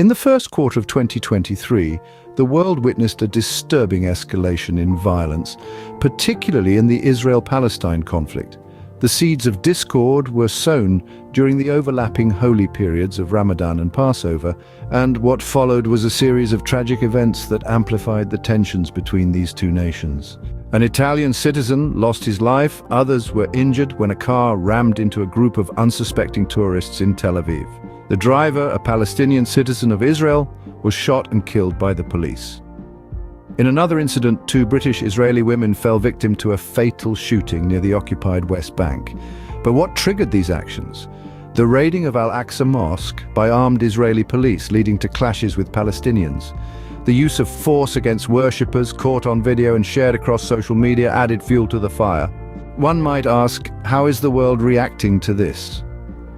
In the first quarter of 2023, the world witnessed a disturbing escalation in violence, particularly in the Israel-Palestine conflict. The seeds of discord were sown during the overlapping holy periods of Ramadan and Passover, and what followed was a series of tragic events that amplified the tensions between these two nations. An Italian citizen lost his life, others were injured when a car rammed into a group of unsuspecting tourists in Tel Aviv. The driver, a Palestinian citizen of Israel, was shot and killed by the police. In another incident, two British-Israeli women fell victim to a fatal shooting near the occupied West Bank. But what triggered these actions? The raiding of Al-Aqsa Mosque by armed Israeli police, leading to clashes with Palestinians. The use of force against worshippers, caught on video and shared across social media, added fuel to the fire. One might ask, how is the world reacting to this?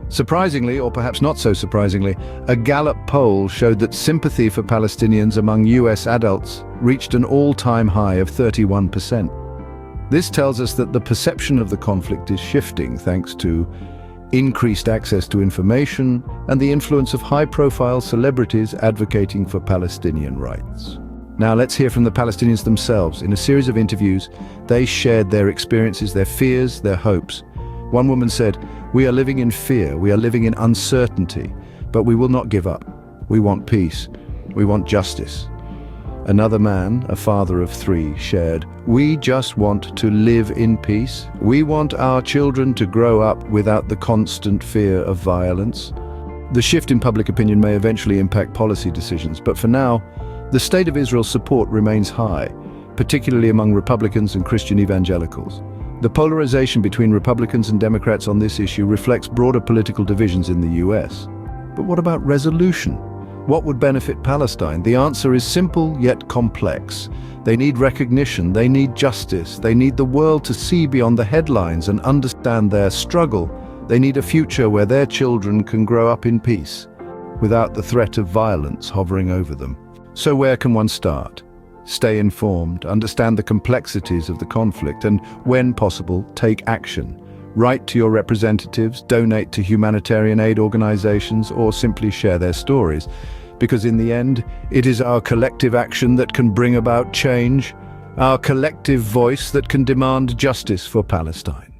Surprisingly, or perhaps not so surprisingly, a Gallup poll showed that sympathy for Palestinians among US adults reached an all-time high of 31%. This tells us that the perception of the conflict is shifting thanks to increased access to information and the influence of high-profile celebrities advocating for Palestinian rights. Now let's hear from the Palestinians themselves. In a series of interviews, they shared their experiences, their fears, their hopes. One woman said, "We are living in fear, we are living in uncertainty, but we will not give up. We want peace, we want justice." Another man, a father of three, shared, "We just want to live in peace. We want our children to grow up without the constant fear of violence." The shift in public opinion may eventually impact policy decisions, but for now, the state of Israel's support remains high, particularly among Republicans and Christian evangelicals. The polarization between Republicans and Democrats on this issue reflects broader political divisions in the US. But what about resolution? What would benefit Palestine? The answer is simple yet complex. They need recognition, they need justice, they need the world to see beyond the headlines and understand their struggle. They need a future where their children can grow up in peace, without the threat of violence hovering over them. So where can one start? Stay informed, understand the complexities of the conflict, and, when possible, take action. Write to your representatives, donate to humanitarian aid organizations, or simply share their stories. Because in the end, it is our collective action that can bring about change, our collective voice that can demand justice for Palestine.